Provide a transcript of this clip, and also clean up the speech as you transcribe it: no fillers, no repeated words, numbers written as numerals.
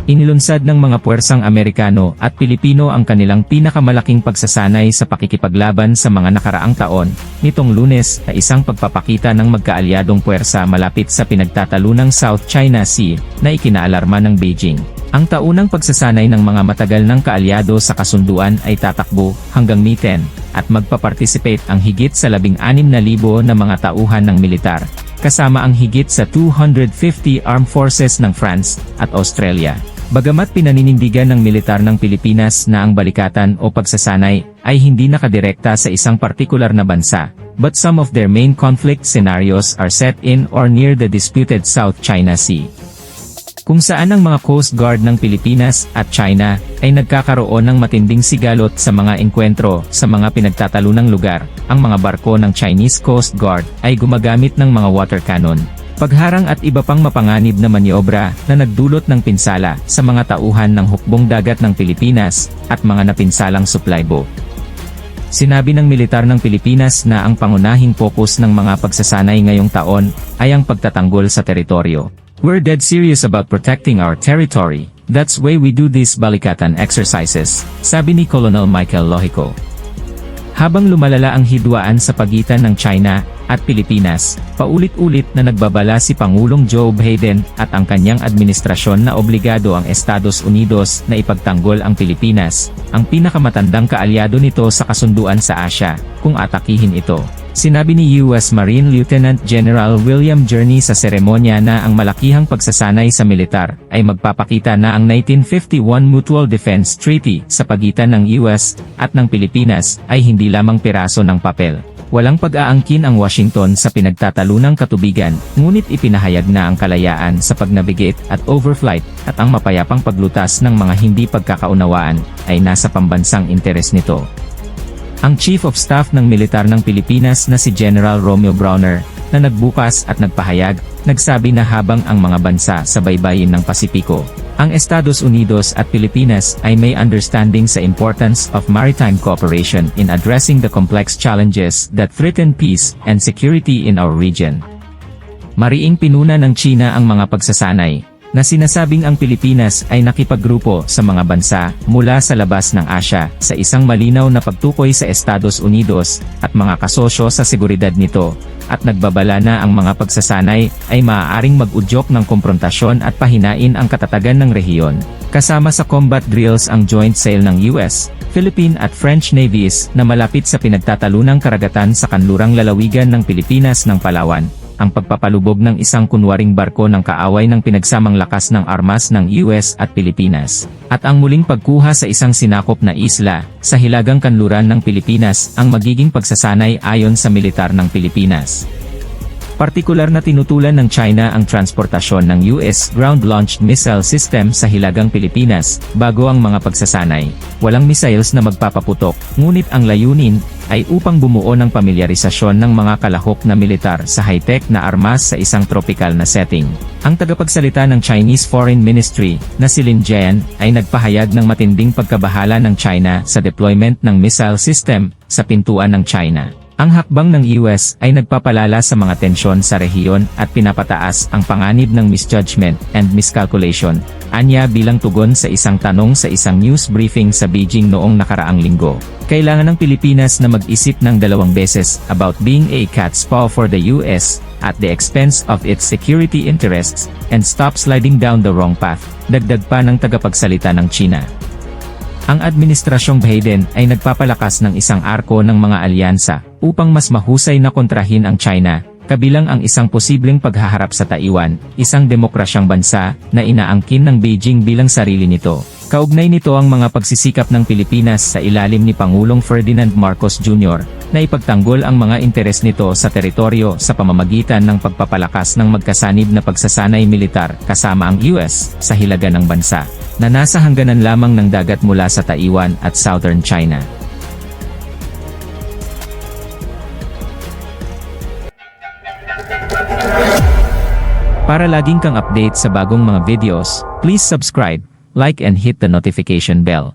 Inilunsad ng mga puwersang Amerikano at Pilipino ang kanilang pinakamalaking pagsasanay sa pakikipaglaban sa mga nakaraang taon, nitong Lunes na isang pagpapakita ng magkaalyadong puwersa malapit sa pinagtatalunang South China Sea, na ikinaalarma ng Beijing. Ang taunang pagsasanay ng mga matagal ng kaalyado sa kasunduan ay tatakbo hanggang May 10, at magpaparticipate ang higit sa 16,000 na mga tauhan ng militar, kasama ang higit sa 250 armed forces ng France at Australia. Bagamat pinaninindigan ng militar ng Pilipinas na ang balikatan o pagsasanay ay hindi nakadirekta sa isang partikular na bansa, but some of their main conflict scenarios are set in or near the disputed South China Sea, kung saan ang mga Coast Guard ng Pilipinas at China ay nagkakaroon ng matinding sigalot sa mga engkwentro sa mga pinagtatalunang lugar. Ang mga barko ng Chinese Coast Guard ay gumagamit ng mga water cannon, pagharang at iba pang mapanganib na maniobra na nagdulot ng pinsala sa mga tauhan ng hukbong dagat ng Pilipinas at mga napinsalang supply boat. Sinabi ng militar ng Pilipinas na ang pangunahing focus ng mga pagsasanay ngayong taon ay ang pagtatanggol sa teritoryo. "We're dead serious about protecting our territory. That's why we do these balikatan exercises," sabi ni Colonel Michael Lohico. Habang lumalala ang hidwaan sa pagitan ng China at Pilipinas, paulit-ulit na nagbabala si Pangulong Joe Biden at ang kanyang administrasyon na obligado ang Estados Unidos na ipagtanggol ang Pilipinas, ang pinakamatandang kaalyado nito sa kasunduan sa Asya, kung atakihin ito. Sinabi ni U.S. Marine Lieutenant General William Gurney sa seremonya na ang malakihang pagsasanay sa militar ay magpapakita na ang 1951 Mutual Defense Treaty sa pagitan ng U.S. at ng Pilipinas ay hindi lamang piraso ng papel. Walang pag-aangkin ang Washington sa pinagtatalunang katubigan, ngunit ipinahayag na ang kalayaan sa pag-navigate at overflight at ang mapayapang paglutas ng mga hindi pagkakaunawaan ay nasa pambansang interes nito. Ang Chief of Staff ng Militar ng Pilipinas na si General Romeo Browner, na nagbukas at nagpahayag, nagsabi na habang ang mga bansa sa baybayin ng Pasipiko, ang Estados Unidos at Pilipinas ay may understanding sa importance of maritime cooperation in addressing the complex challenges that threaten peace and security in our region. Mariing pinuna ng China ang mga pagsasanay, na sinasabing ang Pilipinas ay nakipaggrupo sa mga bansa mula sa labas ng Asya sa isang malinaw na pagtukoy sa Estados Unidos at mga kasosyo sa seguridad nito, at nagbabala na ang mga pagsasanay ay maaaring mag-udyok ng komprontasyon at pahinain ang katatagan ng rehiyon. Kasama sa combat drills ang joint sail ng US, Philippine at French navies na malapit sa pinagtatalunang karagatan sa kanlurang lalawigan ng Pilipinas ng Palawan, ang pagpapalubog ng isang kunwaring barko ng kaaway ng pinagsamang lakas ng armas ng US at Pilipinas, at ang muling pagkuha sa isang sinakop na isla sa hilagang kanluran ng Pilipinas ang magiging pagsasanay ayon sa militar ng Pilipinas. Partikular na tinutulan ng China ang transportasyon ng US ground-launched missile system sa hilagang Pilipinas bago ang mga pagsasanay. Walang missiles na magpapaputok, ngunit ang layunin ay upang bumuo ng pamilyarisasyon ng mga kalahok na militar sa high-tech na armas sa isang tropical na setting. Ang tagapagsalita ng Chinese Foreign Ministry na si Lin Jian ay nagpahayag ng matinding pagkabahala ng China sa deployment ng missile system sa pintuan ng China. Ang hakbang ng US ay nagpapalala sa mga tensyon sa rehiyon at pinapataas ang panganib ng misjudgment and miscalculation, anya bilang tugon sa isang tanong sa isang news briefing sa Beijing noong nakaraang linggo. Kailangan ng Pilipinas na mag-isip ng dalawang beses about being a cat's paw for the US at the expense of its security interests and stop sliding down the wrong path, dagdag pa ng tagapagsalita ng China. Ang administrasyong Biden ay nagpapalakas ng isang arko ng mga alyansa upang mas mahusay na kontrahin ang China, kabilang ang isang posibleng paghaharap sa Taiwan, isang demokrasyang bansa na inaangkin ng Beijing bilang sarili nito. Kaugnay nito ang mga pagsisikap ng Pilipinas sa ilalim ni Pangulong Ferdinand Marcos Jr. na ipagtanggol ang mga interes nito sa teritoryo sa pamamagitan ng pagpapalakas ng magkasanib na pagsasanay militar kasama ang US sa hilaga ng bansa, na nasa hangganan lamang ng dagat mula sa Taiwan at Southern China. Para laging kang update sa bagong mga videos, please subscribe, like and hit the notification bell.